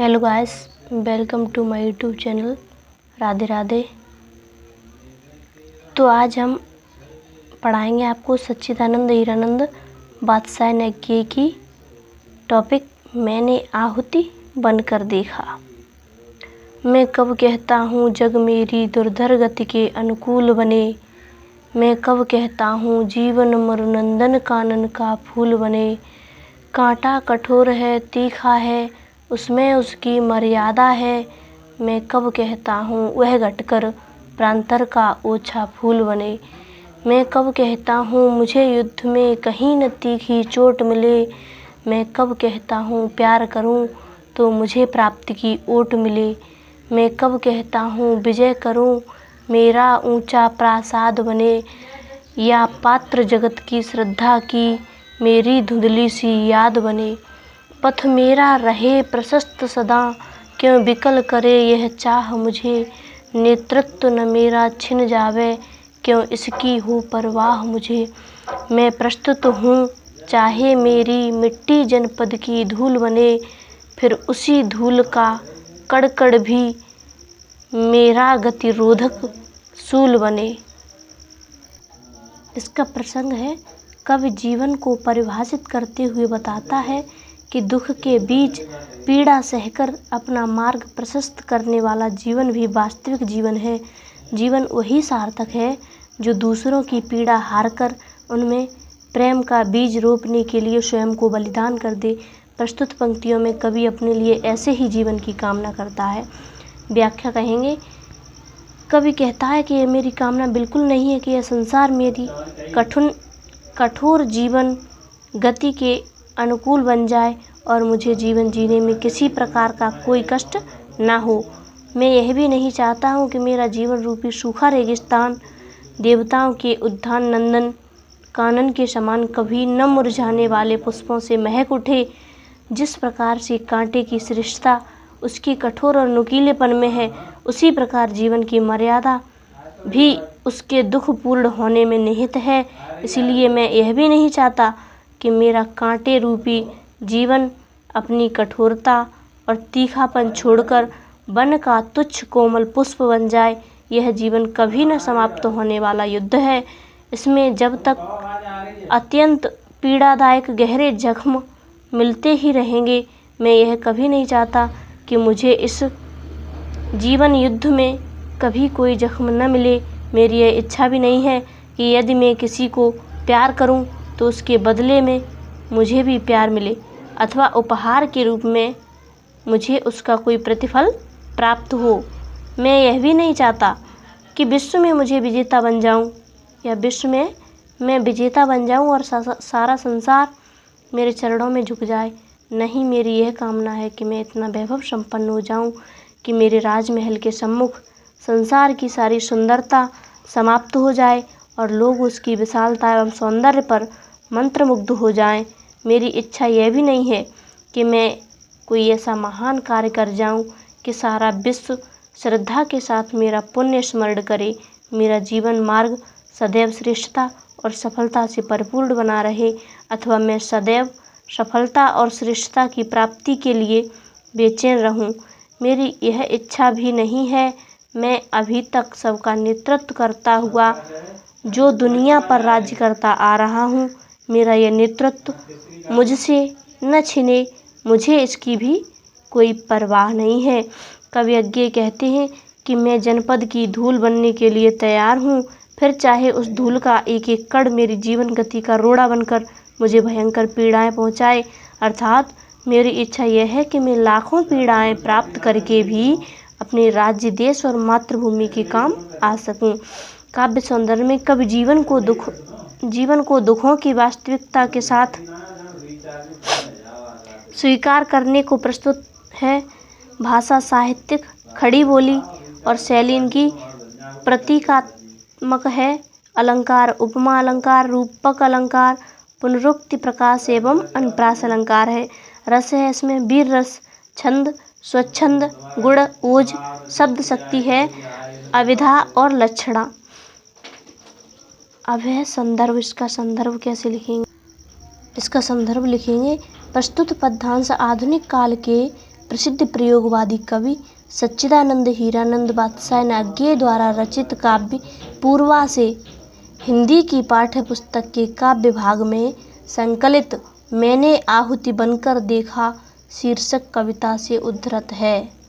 Hello guys, welcome to my YouTube channel. Radhe Radhe. तो आज हम पढ़ाएंगे आपको सच्चिदानंद हीरानंद बादशाह नेगी की टॉपिक मैंने आहुति बनकर देखा। मैं कब कहता हूँ जग मेरी दुर्धर गति के अनुकूल बने। मैं कब कहता हूँ जीवन मरुनंदन कानन का फूल बने। कांटा कठोर है तीखा है उसमें उसकी मर्यादा है। मैं कब कहता हूँ वह घटकर प्रांतर का ओछा फूल बने। मैं कब कहता हूँ मुझे युद्ध में कहीं न तीखी चोट मिले। मैं कब कहता हूँ प्यार करूँ तो मुझे प्राप्ति की ओट मिले। मैं कब कहता हूँ विजय करूँ मेरा ऊंचा प्रासाद बने। या पात्र जगत की श्रद्धा की मेरी धुंधली सी याद बने। पथ मेरा रहे प्रशस्त सदा क्यों विकल करे यह चाह मुझे। नेतृत्व न मेरा छिन जावे क्यों इसकी हो परवाह मुझे। मैं प्रस्तुत हूँ चाहे मेरी मिट्टी जनपद की धूल बने। फिर उसी धूल का कड़ कड़ भी मेरा गतिरोधक सूल बने। इसका प्रसंग है, कवि जीवन को परिभाषित करते हुए बताता है कि दुख के बीच पीड़ा सहकर अपना मार्ग प्रशस्त करने वाला जीवन भी वास्तविक जीवन है। जीवन वही सार्थक है जो दूसरों की पीड़ा हारकर उनमें प्रेम का बीज रोपने के लिए स्वयं को बलिदान कर दे। प्रस्तुत पंक्तियों में कवि अपने लिए ऐसे ही जीवन की कामना करता है। व्याख्या कहेंगे, कवि कहता है कि यह मेरी कामना बिल्कुल नहीं है कि यह संसार मेरी कठोर जीवन गति के अनुकूल बन जाए और मुझे जीवन जीने में किसी प्रकार का कोई कष्ट ना हो। मैं यह भी नहीं चाहता हूँ कि मेरा जीवन रूपी सूखा रेगिस्तान देवताओं के उद्यान नंदन कानन के समान कभी न मुरझाने वाले पुष्पों से महक उठे। जिस प्रकार से कांटे की श्रेष्ठता उसके कठोर और नुकीलेपन में है, उसी प्रकार जीवन की मर्यादा भी उसके दुखपूर्ण होने में निहित है। इसलिए मैं यह भी नहीं चाहता कि मेरा कांटे रूपी जीवन अपनी कठोरता और तीखापन छोड़कर वन का तुच्छ कोमल पुष्प बन जाए। यह जीवन कभी न समाप्त होने वाला युद्ध है। इसमें जब तक अत्यंत पीड़ादायक गहरे जख्म मिलते ही रहेंगे। मैं यह कभी नहीं चाहता कि मुझे इस जीवन युद्ध में कभी कोई जख्म न मिले। मेरी यह इच्छा भी नहीं है कि यदि मैं किसी को प्यार करूं तो उसके बदले में मुझे भी प्यार मिले अथवा उपहार के रूप में मुझे उसका कोई प्रतिफल प्राप्त हो। मैं यह भी नहीं चाहता कि विश्व में मुझे विजेता बन जाऊं या विश्व में मैं विजेता बन जाऊं और सारा संसार मेरे चरणों में झुक जाए। नहीं, मेरी यह कामना है कि मैं इतना वैभव संपन्न हो जाऊं कि मेरे राजमहल के सम्मुख संसार की सारी सुंदरता समाप्त हो जाए और लोग उसकी विशालता एवं सौंदर्य पर मंत्रमुग्ध हो जाएं। मेरी इच्छा यह भी नहीं है कि मैं कोई ऐसा महान कार्य कर जाऊं कि सारा विश्व श्रद्धा के साथ मेरा पुण्य स्मरण करे। मेरा जीवन मार्ग सदैव श्रेष्ठता और सफलता से परिपूर्ण बना रहे अथवा मैं सदैव सफलता और श्रेष्ठता की प्राप्ति के लिए बेचैन रहूं। मेरी यह इच्छा भी नहीं है मैं अभी तक सबका नेतृत्व करता हुआ जो दुनिया पर राज्य करता आ रहा हूँ, मेरा यह नेतृत्व मुझसे न छिने। मुझे इसकी भी कोई परवाह नहीं है। कवि आगे कहते हैं कि मैं जनपद की धूल बनने के लिए तैयार हूँ। फिर चाहे उस धूल का एक एक कण मेरी जीवन गति का रोड़ा बनकर मुझे भयंकर पीड़ाएं पहुँचाए। अर्थात मेरी इच्छा यह है कि मैं लाखों पीड़ाएं प्राप्त करके भी अपने राज्य देश और मातृभूमि के काम आ सकूं। काव्य सौंदर्य में कवि जीवन को दुखों की वास्तविकता के साथ स्वीकार करने को प्रस्तुत है। भाषा साहित्यिक खड़ी बोली और शैली इनकी प्रतीकात्मक है। अलंकार उपमा अलंकार, रूपक अलंकार, पुनरुक्ति प्रकाश एवं अनुप्रास अलंकार है। रस है इसमें वीर रस, छंद स्वच्छंद, गुण ओज, शब्द शक्ति है, अविधा और लक्षणा। अब है संदर्भ। इसका संदर्भ कैसे लिखेंगे? इसका संदर्भ लिखेंगे, प्रस्तुत पद्यांश आधुनिक काल के प्रसिद्ध प्रयोगवादी कवि सच्चिदानंद हीरानंद बात्सायन द्वारा रचित काव्य पूर्वा से हिंदी की पाठ्य पुस्तक के काव्य भाग में संकलित मैंने आहुति बनकर देखा शीर्षक कविता से उद्धृत है।